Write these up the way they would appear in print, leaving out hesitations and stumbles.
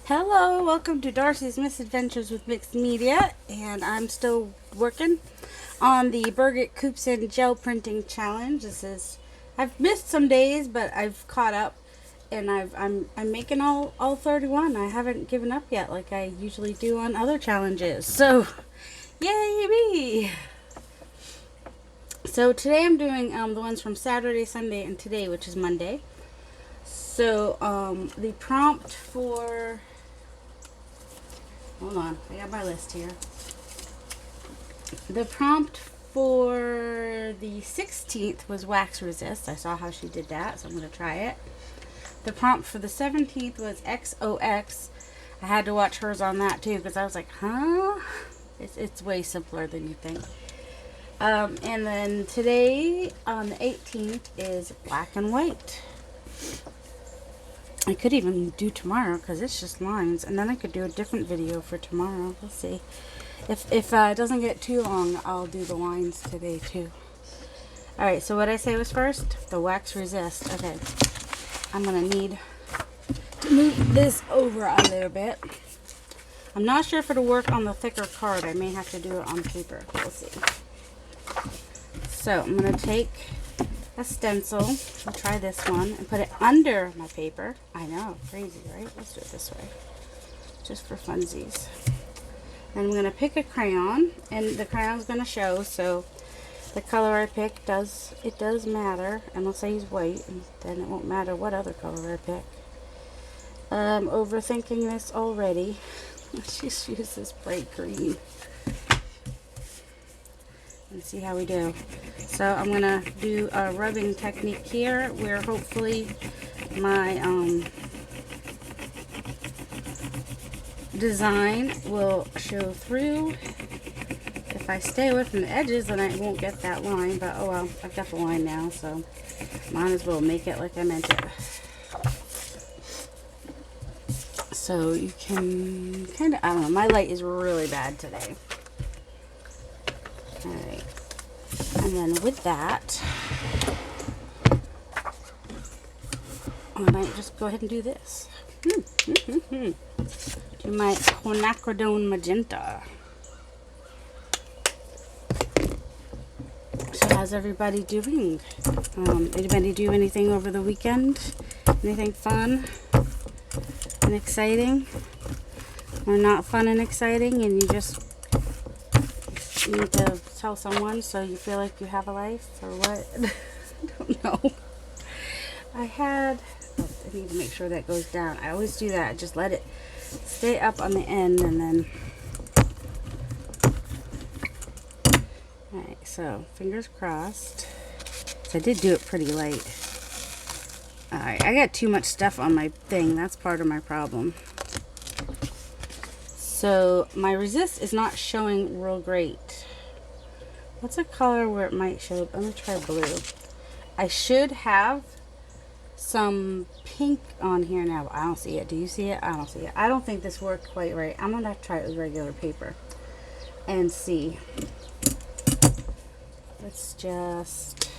Hello, welcome to Darcy's Misadventures with Mixed Media, and I'm still working on the Birgit Coopson gel printing challenge. I've missed some days, but I've caught up, and I'm making all 31. I haven't given up yet, like I usually do on other challenges. So, yay me! So today I'm doing the ones from Saturday, Sunday, and today, which is Monday. So the prompt for hold on, I got my list here. The prompt for the 16th was wax resist. I saw how she did that, so I'm going to try it. The prompt for the 17th was XOX. I had to watch hers on that too because I was like, huh? It's way simpler than you think. And then today on the 18th is black and white. I could even do tomorrow because it's just lines, and then I could do a different video for tomorrow. We'll see. If it doesn't get too long, I'll do the lines today too. Alright, so what I say was first? The wax resist. Okay. I'm going to need to move this over a little bit. I'm not sure if it'll work on the thicker card. I may have to do it on paper. We'll see. So I'm going to take a stencil, I'll try this one, and put it under my paper. I know, crazy, right? Let's do it this way, just for funsies. And I'm going to pick a crayon, and the crayon's going to show, so the color I pick does matter. And let's say he's white, and then it won't matter what other color I pick. Overthinking this already. Let's just use this bright green and see how we do. So I'm gonna do a rubbing technique here where hopefully my design will show through. If I stay away from the edges, then I won't get that line, but oh well, I've got the line now, so might as well make it like I meant it. So you can kind of, I don't know, my light is really bad today. Alright, and then with that, I might just go ahead and do this. Do my quinacridone magenta. So how's everybody doing? Anybody do anything over the weekend? Anything fun and exciting? Or not fun and exciting and you just need to tell someone so you feel like you have a life, or what? I don't know. I need to make sure that goes down. I always do that. I just let it stay up on the end, and then alright, so fingers crossed. So I did do it pretty late. Alright, I got too much stuff on my thing. That's part of my problem. So my resist is not showing real great. What's a color where it might show? I'm going to try blue. I should have some pink on here now, but I don't see it. Do you see it? I don't see it. I don't think this worked quite right. I'm going to have to try it with regular paper and see. Let's just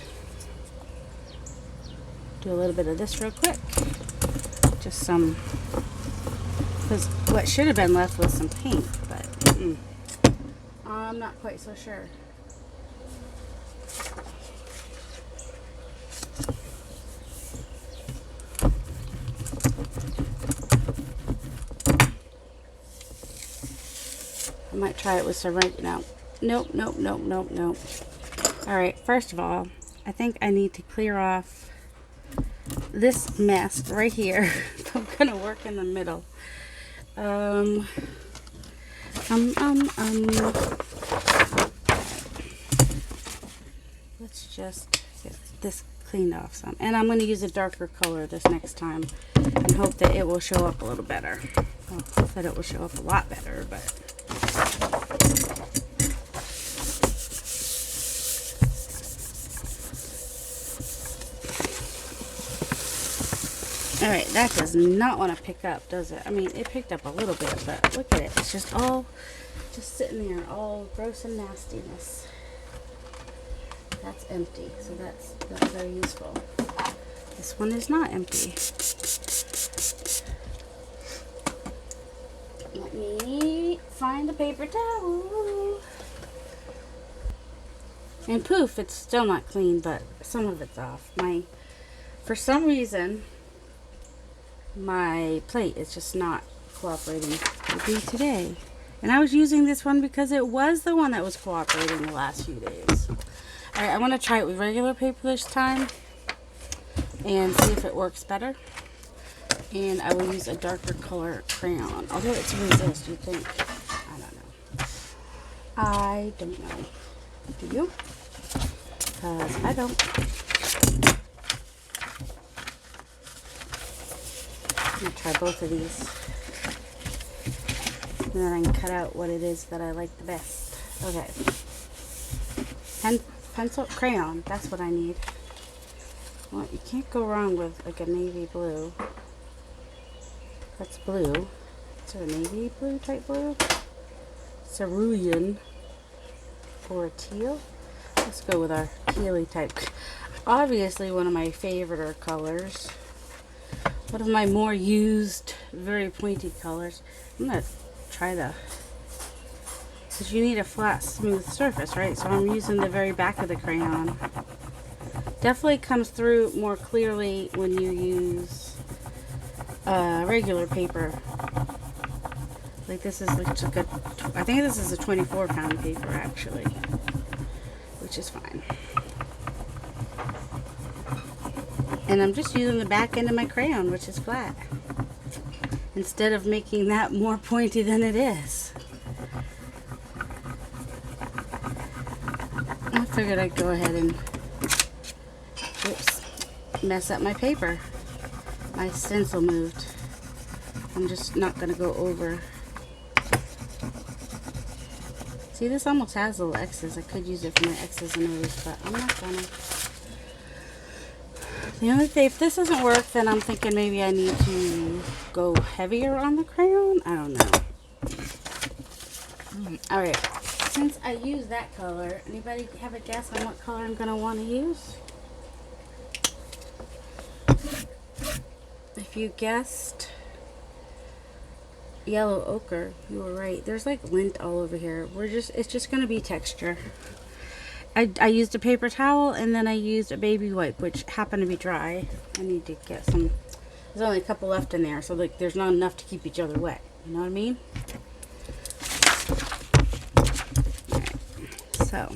do a little bit of this real quick. Just some, because what should have been left was some pink, but I'm not quite so sure. I might try it with some regular. Nope. Alright, first of all, I think I need to clear off this mess right here. I'm going to work in the middle. Let's just get this cleaned off some. And I'm going to use a darker color this next time and hope that it will show up a little better. Well, hope that it will show up a lot better, but alright, that does not want to pick up, does it? I mean, it picked up a little bit, but look at it. It's just all just sitting there, all gross and nastiness. That's empty, so that's very useful. This one is not empty. me find the paper towel. And poof, it's still not clean, but some of it's off. For some reason, my plate is just not cooperating with me today. And I was using this one because it was the one that was cooperating the last few days. Alright, I want to try it with regular paper this time and see if it works better. And I will use a darker color crayon. Although it's a resist, you think. I don't know. Do you? Because I don't. I'm going to try both of these. And then I can cut out what it is that I like the best. Okay. Pencil, crayon. That's what I need. Well, you can't go wrong with like a navy blue. That's blue. Is there a navy blue type blue? Cerulean. Or a teal? Let's go with our tealy type. Obviously one of my favorite colors. One of my more used, very pointy colors. I'm going to try because you need a flat, smooth surface, right? So I'm using the very back of the crayon. Definitely comes through more clearly when you use regular paper. Like this is like a, I think this is a 24-pound paper actually, which is fine. And I'm just using the back end of my crayon, which is flat, instead of making that more pointy than it is. I figured I'd go ahead and mess up my paper. My stencil moved. I'm just not going to go over. See, this almost has little X's. I could use it for my X's and O's, but I'm not gonna. The only thing, if this doesn't work, then I'm thinking maybe I need to go heavier on the crayon. I don't know. Alright, since I use that color, anybody have a guess on what color I'm gonna want to use? If you guessed yellow ochre, you were right. There's like lint all over here. It's just gonna be texture. I used a paper towel and then I used a baby wipe, which happened to be dry. I need to get some. There's only a couple left in there, so like there's not enough to keep each other wet. You know what I mean? Alright, so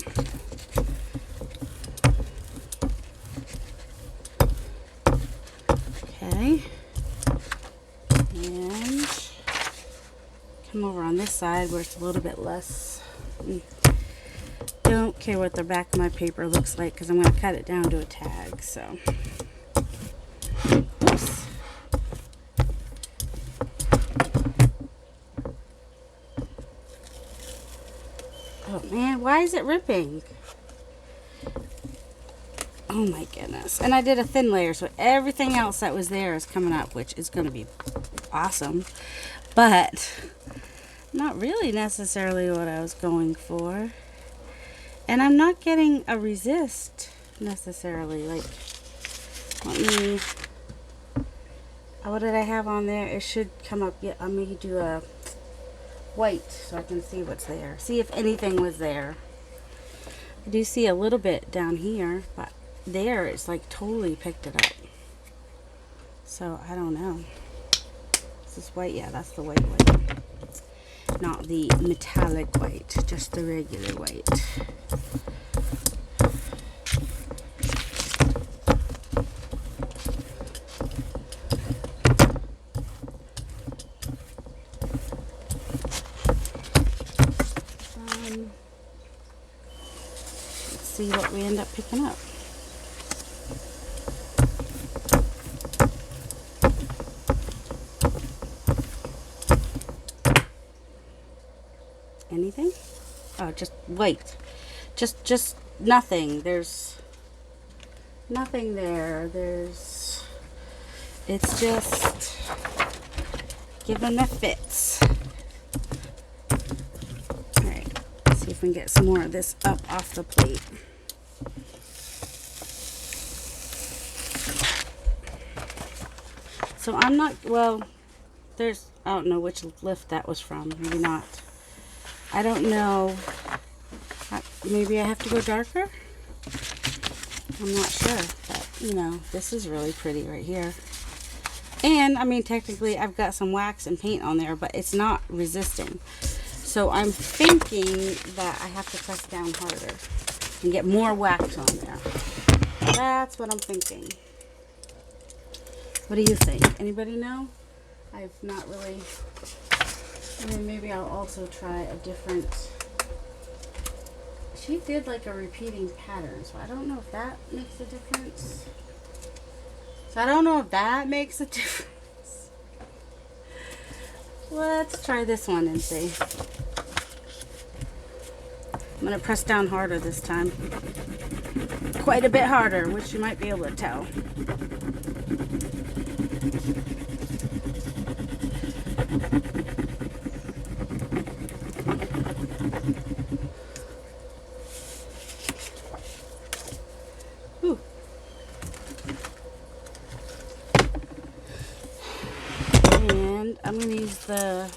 okay, and come over on this side where it's a little bit less. Don't care what the back of my paper looks like because I'm going to cut it down to a tag. So, oops. Oh man, why is it ripping? Oh my goodness. And I did a thin layer, so everything else that was there is coming up, which is going to be awesome. But not really necessarily what I was going for. And I'm not getting a resist necessarily. Like, let me, what did I have on there? It should come up. Yeah, I'm going to do a white so I can see what's there. See if anything was there. I do see a little bit down here, but there it's like totally picked it up. So I don't know. Is this white? Yeah, that's the white one. Not the metallic white, just the regular white. Let's see what we end up picking up. Anything? Oh, just white. Just nothing. There's nothing there. It's just giving the fits. Alright, let's see if we can get some more of this up off the plate. So I'm not, well, I don't know which lift that was from. Maybe not. I don't know. Maybe I have to go darker? I'm not sure. But, you know, this is really pretty right here. And, I mean, technically, I've got some wax and paint on there, but it's not resisting. So I'm thinking that I have to press down harder and get more wax on there. That's what I'm thinking. What do you think? Anybody know? I've not really... I mean, maybe I'll also try a different... She did like a repeating pattern, so I don't know if that makes a difference. Let's try this one and see. I'm going to press down harder this time. Quite a bit harder, which you might be able to tell. Ooh. And I'm going to use a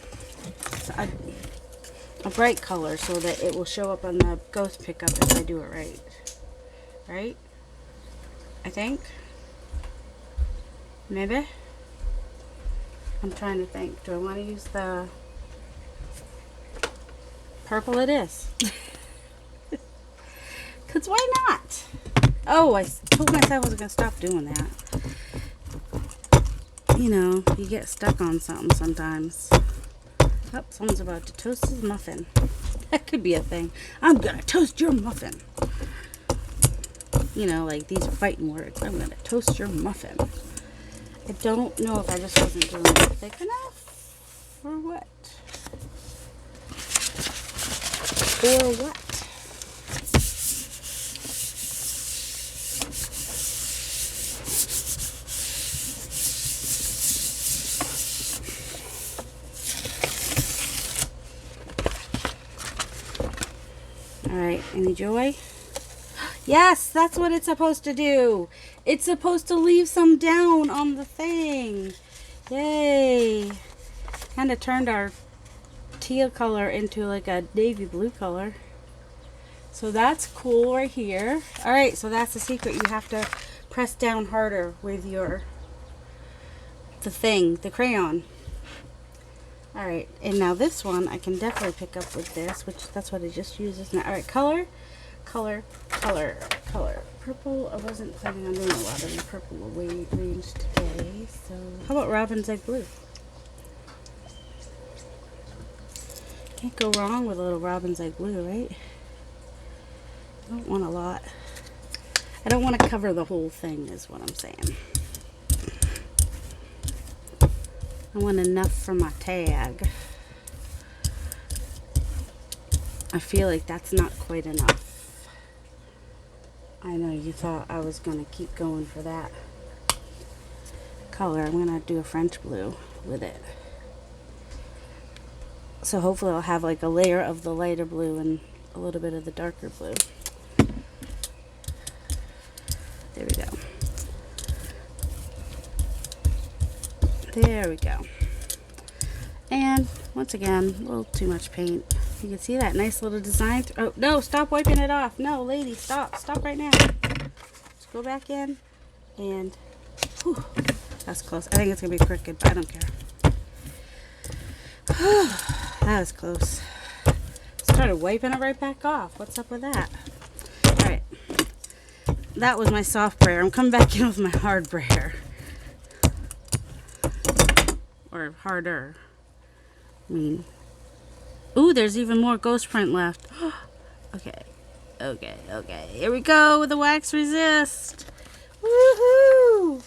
bright color so that it will show up on the ghost pickup if I do it right. Right? I think. Maybe. I'm trying to think. Do I want to use the purple? It is. Because why not? Oh, I told myself I was going to stop doing that. You know, you get stuck on something sometimes. Oh, someone's about to toast his muffin. That could be a thing. I'm going to toast your muffin. You know, like these are fighting words. I'm going to toast your muffin. I don't know if I just wasn't doing it thick enough. Or what? Or what? Alright, any joy? Yes, that's what it's supposed to do. It's supposed to leave some down on the thing. Yay. Kind of turned our teal color into like a navy blue color. So that's cool right here. Alright, so that's the secret. You have to press down harder with the crayon. Alright, and now this one I can definitely pick up with this, which that's what I just used, isn't it? Alright, color. Purple, I wasn't planning on doing a lot of the purple range today, so how about Robin's Egg Blue? Can't go wrong with a little Robin's Egg Blue, right? I don't want a lot. I don't want to cover the whole thing, is what I'm saying. I want enough for my tag. I feel like that's not quite enough. I know you thought I was going to keep going for that color. I'm going to do a French blue with it. So hopefully I'll have like a layer of the lighter blue and a little bit of the darker blue. There we go. There we go. And once again, a little too much paint. You can see that nice little design. Oh, no, stop wiping it off. No, lady, stop. Stop right now. Let's go back in. And, whew, that's close. I think it's going to be crooked, but I don't care. That was close. Started wiping it right back off. What's up with that? Alright. That was my soft brayer. I'm coming back in with my hard brayer. Or harder. I mean... Ooh, there's even more ghost print left. Okay. Here we go with the wax resist. Woohoo!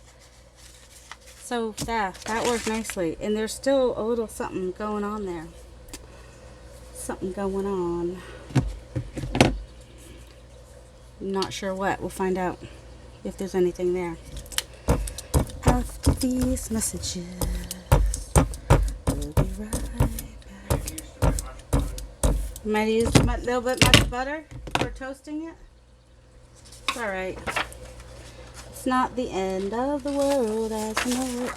So, yeah, that worked nicely. And there's still a little something going on there. Something going on. I'm not sure what. We'll find out if there's anything there. After these messages, we'll be right back. Might use a little bit much butter for toasting it. It's alright. It's not the end of the world as you know it.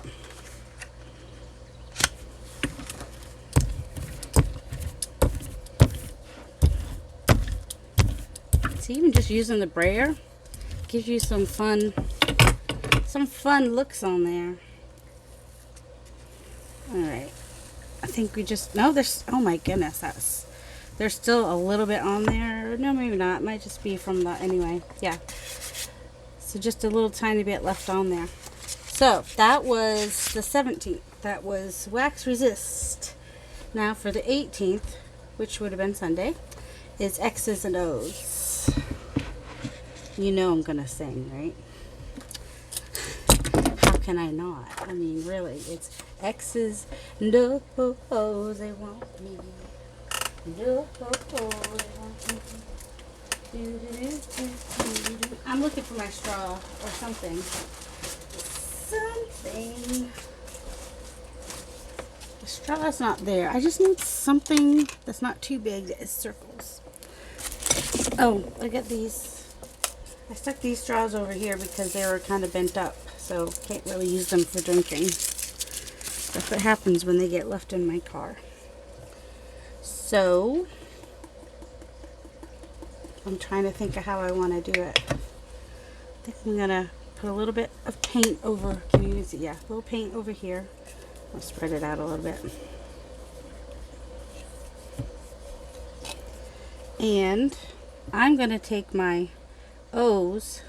See, even just using the brayer gives you some fun looks on there. All right. I think we just, no, there's, oh my goodness, there's still a little bit on there. No, maybe not. It might just be from the, anyway, yeah. So just a little tiny bit left on there. So that was the 17th. That was Wax Resist. Now for the 18th, which would have been Sunday, is X's and O's. You know I'm gonna sing, right? How can I not? I mean, really, it's X's and O's. They want me. No, they want me. I'm looking for my straw or something. The straw is not there. I just need something that's not too big that is circles. Oh, I got these. I stuck these straws over here because they were kind of bent up, so can't really use them for drinking. That's what happens when they get left in my car. So I'm trying to think of how I want to do it. I think I'm gonna put a little bit of paint over. Can you see? Yeah, a little paint over here. I'll spread it out a little bit. And I'm gonna take my O's,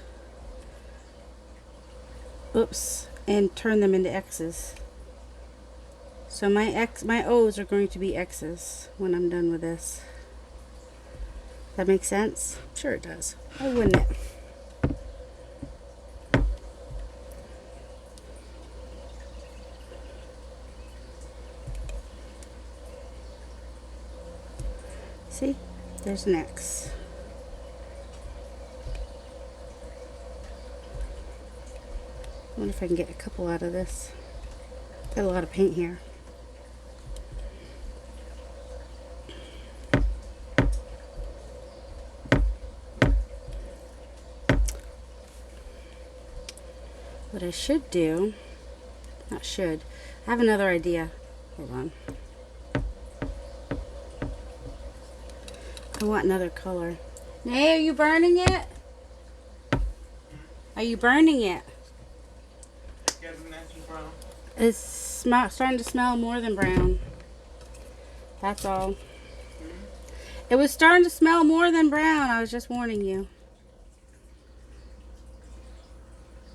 oops, and turn them into X's. So my O's are going to be X's when I'm done with this. That makes sense? Sure it does. Why wouldn't it? See? There's an X. I wonder if I can get a couple out of this. Got a lot of paint here. What I should do, not should, I have another idea. Hold on. I want another color. Nay, are you burning it? Are you burning it? It's starting to smell more than brown. That's all. It was starting to smell more than brown. I was just warning you.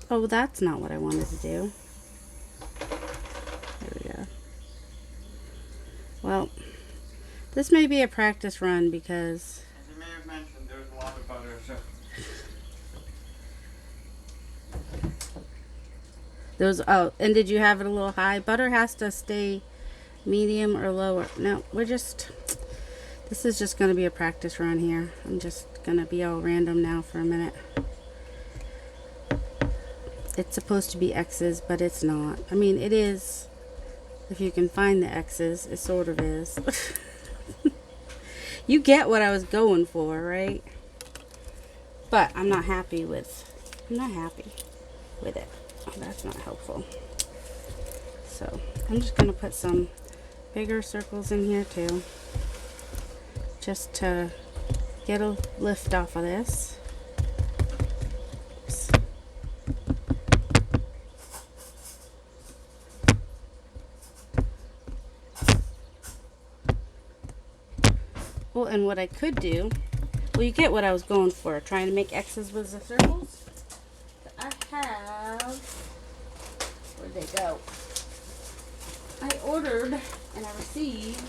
Oh, that's not what I wanted to do. There we go. Well, this may be a practice run because... As you may have mentioned, there's a lot of butter, so... Oh, and did you have it a little high? Butter has to stay medium or lower. No, this is just going to be a practice run here. I'm just going to be all random now for a minute. It's supposed to be X's, but it's not. I mean, it is. If you can find the X's, it sort of is. You get what I was going for, right? But I'm not happy with it. Oh, that's not helpful. So I'm just going to put some bigger circles in here too, just to get a lift off of this. Oops. Well, and what I could do, well, you get what I was going for, trying to make X's with the circles. I have, where'd they go? I ordered and I received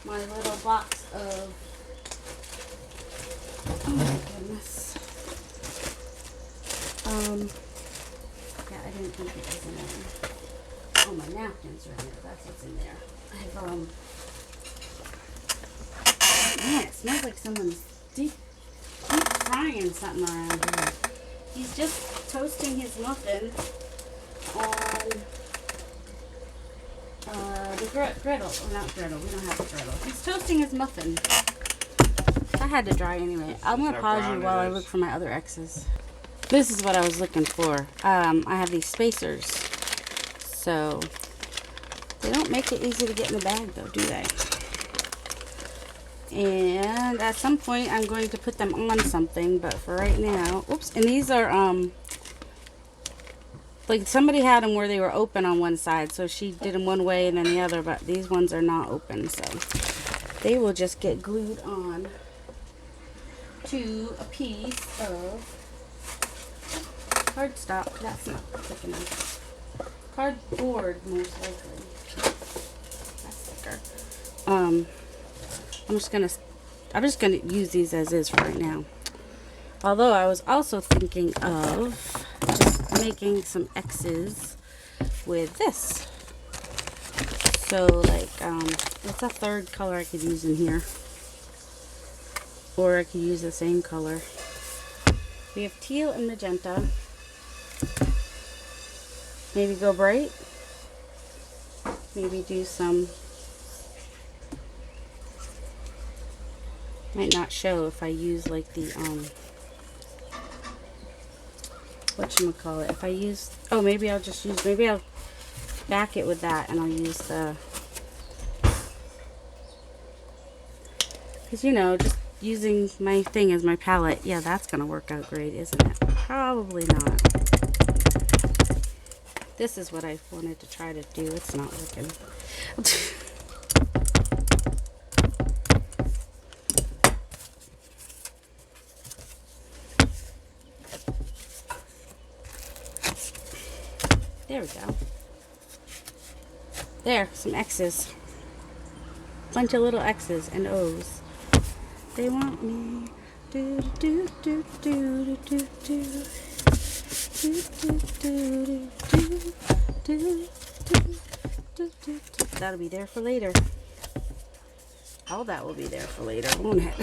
my little box of, oh my goodness. Yeah, I didn't think it was in there. Oh, my napkins are in there. That's what's in there. I have, man, it smells like someone's deep frying something around here. He's just toasting his muffin on the griddle. Or not griddle, we don't have a griddle. He's toasting his muffin. I had to dry anyway. I'm going to pause you while I look for my other X's. This is what I was looking for. I have these spacers. So, they don't make it easy to get in the bag though, do they? And at some point I'm going to put them on something, but for right now, oops, and these are, like somebody had them where they were open on one side, so she did them one way and then the other, but these ones are not open, so they will just get glued on to a piece of cardstock. That's not thick enough. Cardboard, most likely. That's thicker. I'm just gonna use these as is for right now. Although I was also thinking of just making some X's with this. So like, what's a third color I could use in here? Or I could use the same color. We have teal and magenta. Maybe go bright. Maybe do some, might not show if I use like the, whatchamacallit, if I use, oh, maybe I'll just use, maybe I'll back it with that and I'll use the, because you know, just using my thing as my palette, yeah, that's gonna work out great, isn't it? Probably not. This is what I wanted to try to do. It's not working. There we go. There, some X's. Bunch of little X's and O's. They want me. Do do do do do do do. That'll be there for later. All that will be there for later, won't it?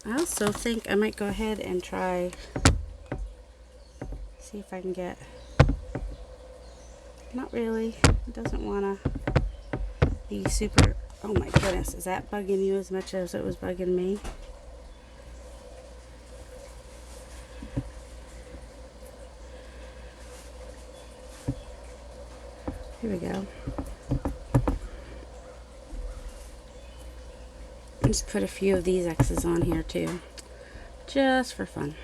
I also think I might go ahead and try, see if I can get, not really, it doesn't want to be super, oh my goodness, is that bugging you as much as it was bugging me? Here we go. Just put a few of these X's on here too, just for fun.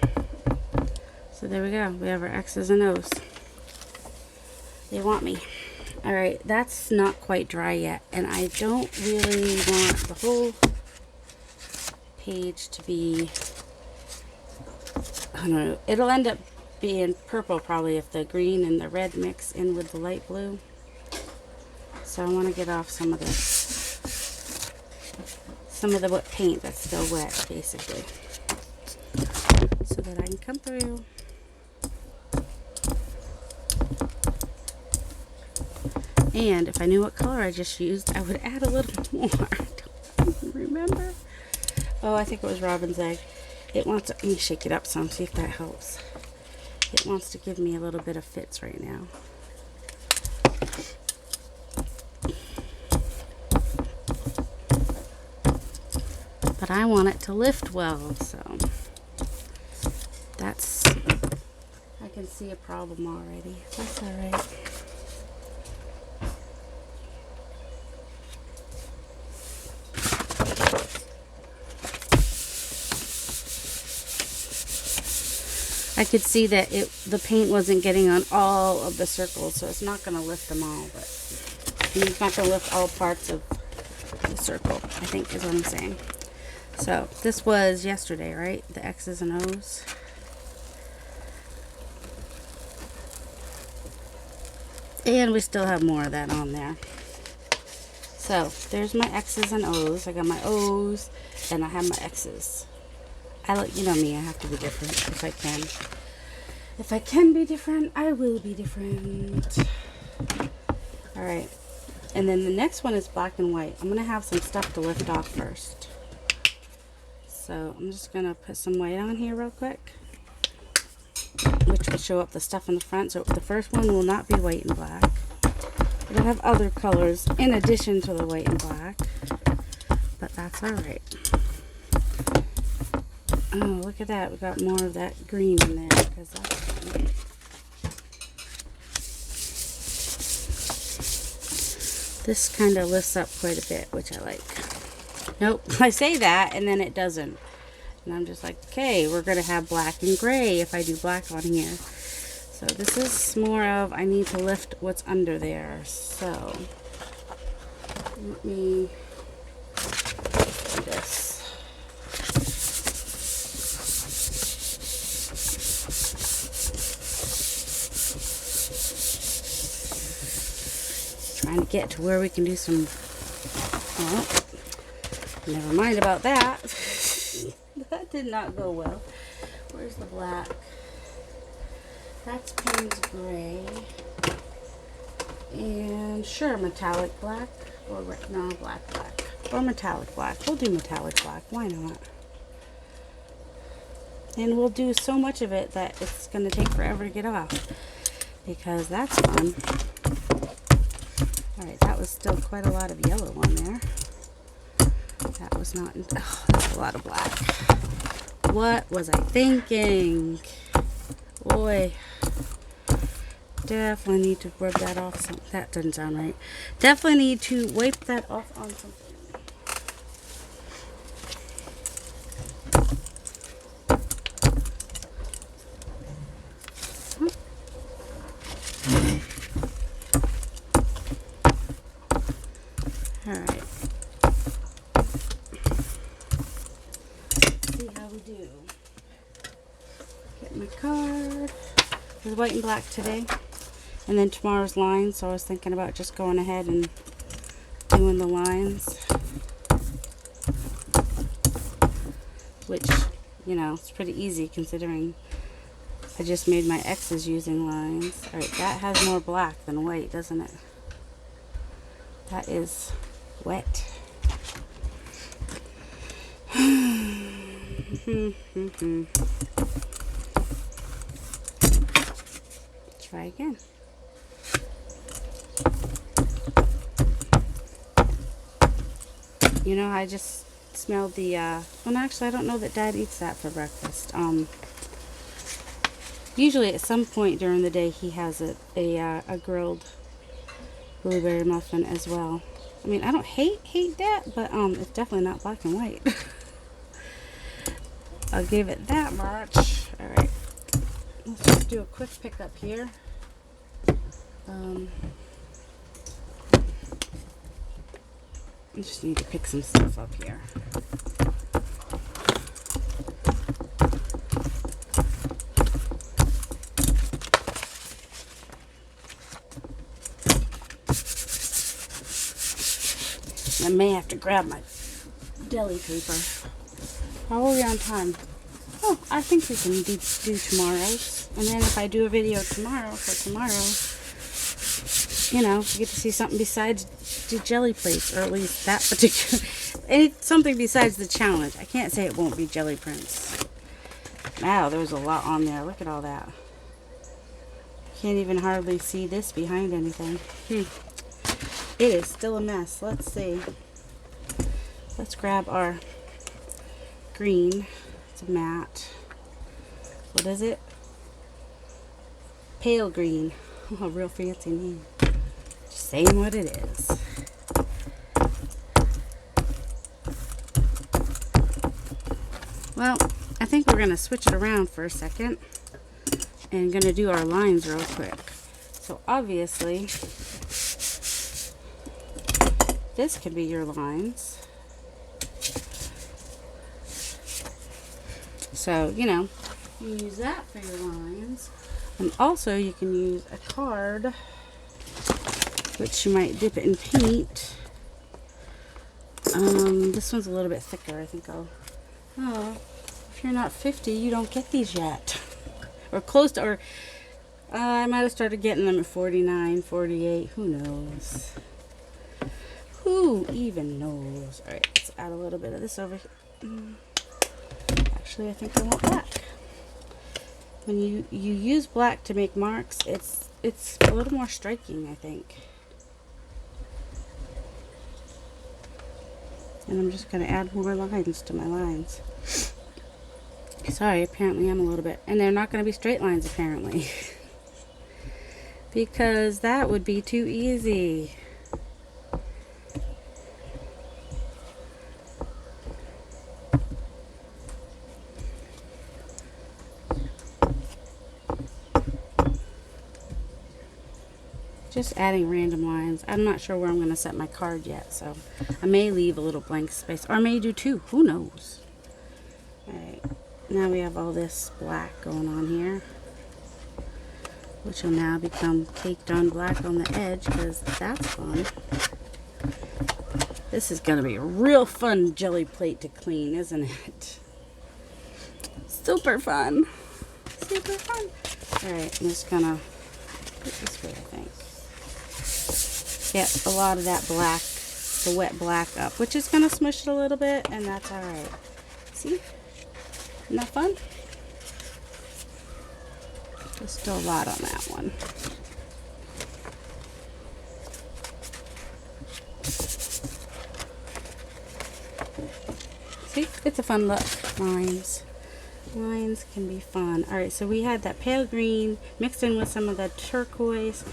So there we go. We have our X's and O's. They want me. All right, that's not quite dry yet, and I don't really want the whole page to be, I don't know, it'll end up being purple probably if the green and the red mix in with the light blue. So I want to get off some of this, some of the wet paint that's still wet, basically, so that I can come through. And if I knew what color I just used, I would add a little more. I don't even remember. Oh, I think it was Robin's Egg. It wants to, let me shake it up some, see if that helps. It wants to give me a little bit of fits right now. But I want it to lift well, so that's, I can see a problem already. That's all right. I could see that the paint wasn't getting on all of the circles, so it's not going to lift them all, but it's not going to lift all parts of the circle, I think is what I'm saying. So this was yesterday, right? The X's and O's. And we still have more of that on there. So there's my X's and O's. I got my O's and I have my X's. You know me, I have to be different if I can. If I can be different, I will be different. Alright. And then the next one is black and white. I'm going to have some stuff to lift off first. So I'm just going to put some white on here real quick, which will show up the stuff in the front. So the first one will not be white and black. It'll have other colors in addition to the white and black, but that's alright. Oh, look at that. We got more of that green in there, because that's fun. This kind of lifts up quite a bit, which I like. Nope, I say that and then it doesn't. And I'm just like, okay, we're going to have black and gray if I do black on here. So this is more of, I need to lift what's under there. So let me do this. Trying to get to where we can do some, oh, never mind about that. That did not go well. Where's the black? That's Payne's gray. And sure, metallic black. Or no, black. Or metallic black. We'll do metallic black. Why not? And we'll do so much of it that it's going to take forever to get off. Because that's fun. Alright, that was still quite a lot of yellow on there. That was not, oh, that's a lot of black. What was I thinking? Boy. Definitely need to rub that off. That doesn't sound right. Definitely need to wipe that off on something. Alright. See how we do. Get my card. There's white and black today. And then tomorrow's lines. So I was thinking about just going ahead and doing the lines. Which, you know, it's pretty easy considering I just made my X's using lines. Alright, that has more black than white, doesn't it? That is wet. Try again. You know, I just smelled the, well, actually, I don't know that Dad eats that for breakfast. Usually at some point during the day, he has a grilled blueberry muffin as well. I mean, I don't hate that, but it's definitely not black and white. I'll give it that much. All right, let's just do a quick pickup here. I just need to pick some stuff up here. I may have to grab my deli paper. How are we on time? Oh, I think we can do tomorrow's. And then if I do a video tomorrow, you know, you get to see something besides the jelly plates, or at least that particular, something besides the challenge. I can't say it won't be jelly prints. Wow, there's a lot on there. Look at all that. Can't even hardly see this behind anything. It is still a mess. Let's see. Let's grab our green. It's a matte. What is it? Pale green. Oh, real fancy name. Just saying what it is. Well, I think we're going to switch it around for a second. And going to do our lines real quick. So obviously, this could be your lines. So, you know, you use that for your lines. And also you can use a card, which you might dip it in paint. This one's a little bit thicker. I think oh, if you're not 50, you don't get these yet. Or close to, or I might have started getting them at 49, 48, who knows? Who even knows? Alright, let's add a little bit of this over here. Actually, I think I want black. When you use black to make marks, it's a little more striking, I think. And I'm just going to add more lines to my lines. Sorry, apparently I'm a little bit... And they're not going to be straight lines, apparently. Because that would be too easy. Just adding random lines. I'm not sure where I'm going to set my card yet, so I may leave a little blank space, or I may do two. Who knows? Alright, now we have all this black going on here, which will now become caked on black on the edge, because that's fun. This is going to be a real fun jelly plate to clean, isn't it? Super fun. Super fun. Alright, I'm just going to put it this way, I think. Get a lot of that black, the wet black up, which is going to smush it a little bit, and that's alright. See? Isn't that fun? There's still a lot on that one. See? It's a fun look. Lines. Lines can be fun. Alright, so we had that pale green mixed in with some of the turquoise.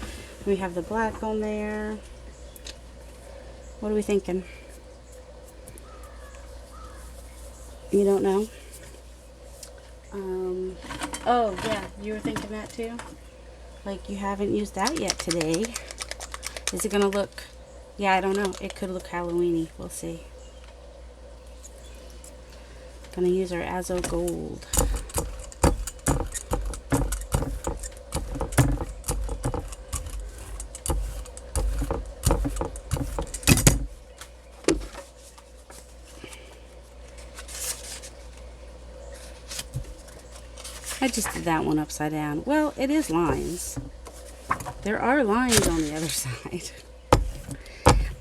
We have the black on there. What are we thinking? You don't know? Oh yeah, you were thinking that too? Like you haven't used that yet today. Is it gonna look, yeah, I don't know. It could look Halloween-y. We'll see. Gonna use our Azo Gold. I just did that one upside down. Well, it is lines. There are lines on the other side.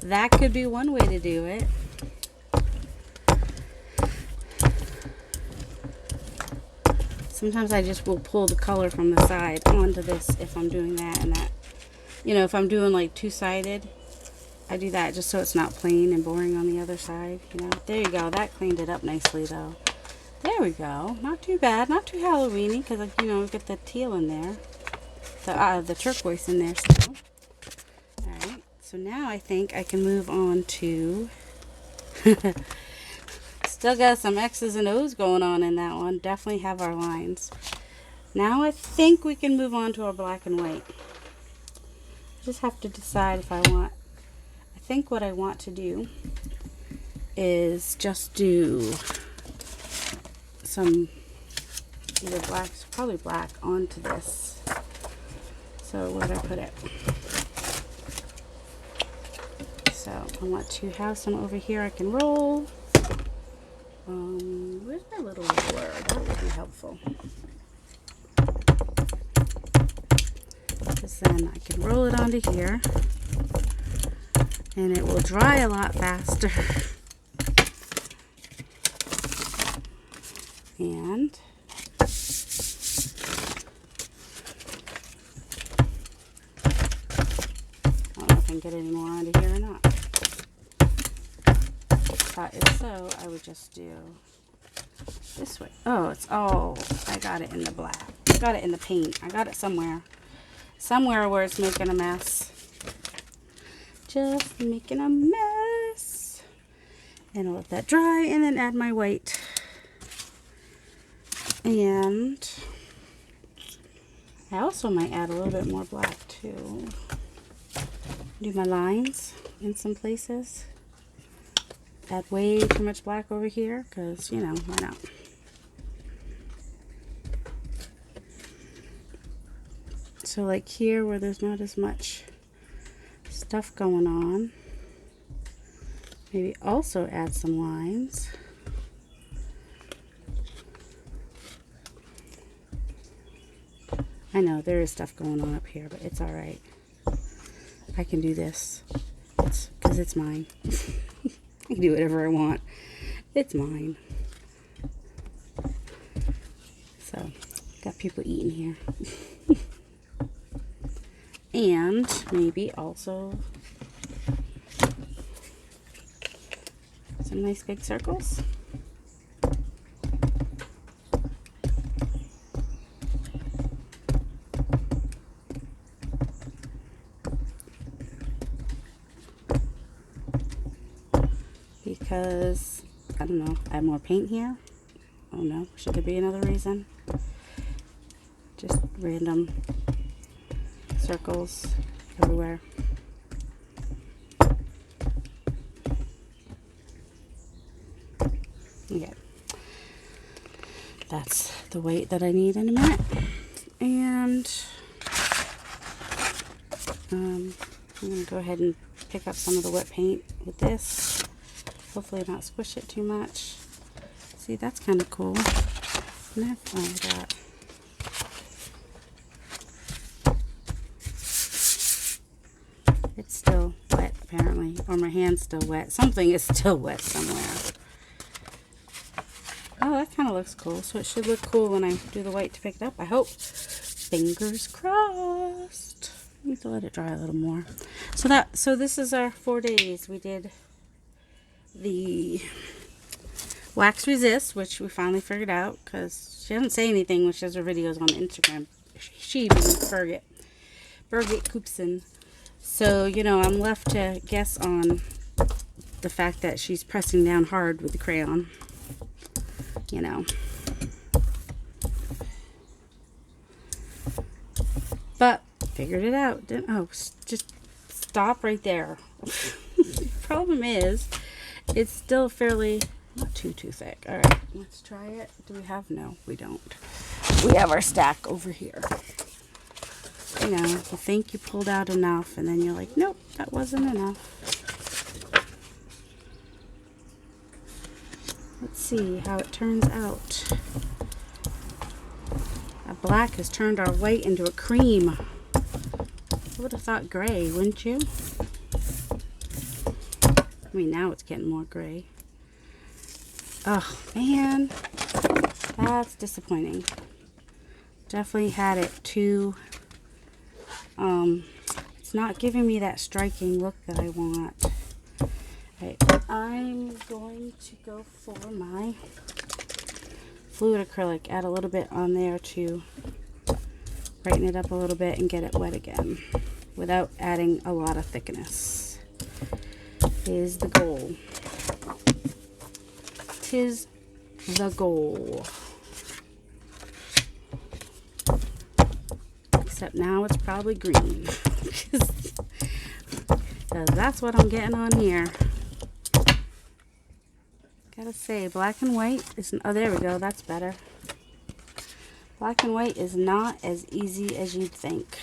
That could be one way to do it. Sometimes I just will pull the color from the side onto this if I'm doing that and that. You know, if I'm doing like two-sided, I do that just so it's not plain and boring on the other side. You know, there you go. That cleaned it up nicely though. There we go. Not too bad. Not too Halloween-y because, you know, we've got the teal in there. The turquoise in there still. Alright. So now I think I can move on to... Still got some X's and O's going on in that one. Definitely have our lines. Now I think we can move on to our black and white. I just have to decide if I want... I think what I want to do is just do... some either black, probably black onto this. So where did I put it? So I want to have some over here I can roll. Where's my little roller? That would be helpful. Because then I can roll it onto here and it will dry a lot faster. And I don't know if I can get any more onto here or not. If so, I would just do this way. Oh, it's all, I got it in the black. I got it in the paint. I got it somewhere. Somewhere where it's making a mess. Just making a mess. And I'll let that dry and then add my white. And I also might add a little bit more black too. Do my lines in some places. Add way too much black over here because, you know, why not? So like here where there's not as much stuff going on, maybe also add some lines. I know there is stuff going on up here, but it's all right. I can do this because it's mine. I can do whatever I want. It's mine. So, got people eating here. And maybe also some nice big circles. Because, I don't know, I have more paint here. Oh no, should there be another reason? Just random circles everywhere. Okay. That's the weight that I need in a minute. And I'm going to go ahead and pick up some of the wet paint with this. Hopefully not squish it too much. See, that's kind of cool. And have fun with that. It's still wet, apparently. Or my hand's still wet. Something is still wet somewhere. Oh, that kind of looks cool. So it should look cool when I do the white to pick it up, I hope. Fingers crossed. I need to let it dry a little more. So this is our 4 days. We did the wax resist, which we finally figured out because she doesn't say anything when she does her videos on Instagram. She being Birgit Koopsen. So, you know, I'm left to guess on the fact that she's pressing down hard with the crayon. You know. But figured it out. Just stop right there. The problem is, it's still fairly not too thick. All right, let's try it. Do we have? No, we don't. We have our stack over here. You know, you think you pulled out enough, and then you're like, nope, that wasn't enough. Let's see how it turns out. That black has turned our white into a cream. I would have thought gray, wouldn't you? I mean, now it's getting more gray. Oh, man. That's disappointing. Definitely had it too... it's not giving me that striking look that I want. Right, I'm going to go for my fluid acrylic. Add a little bit on there to brighten it up a little bit and get it wet again without adding a lot of thickness. Is the goal. Tis the goal. Except now it's probably green. Because that's what I'm getting on here. Gotta say, black and white is... Oh, there we go. That's better. Black and white is not as easy as you'd think.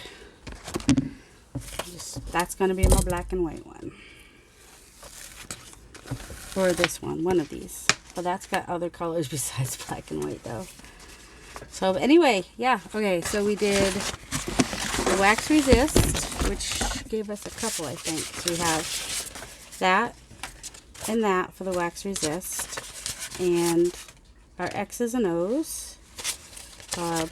That's going to be my black and white one. Or this one. One of these. But that's got other colors besides black and white, though. So, anyway, yeah. Okay, so we did the wax resist, which gave us a couple, I think. So we have that and that for the wax resist. And our X's and O's.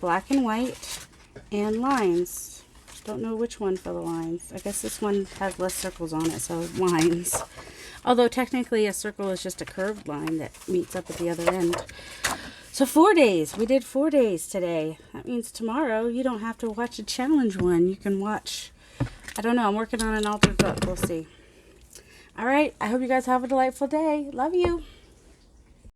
Black and white. And lines. Don't know which one for the lines. I guess this one has less circles on it, so lines. Although technically a circle is just a curved line that meets up at the other end. So 4 days. We did 4 days today. That means tomorrow you don't have to watch a challenge one. You can watch, I don't know, I'm working on an altered book. We'll see. All right. I hope you guys have a delightful day. Love you.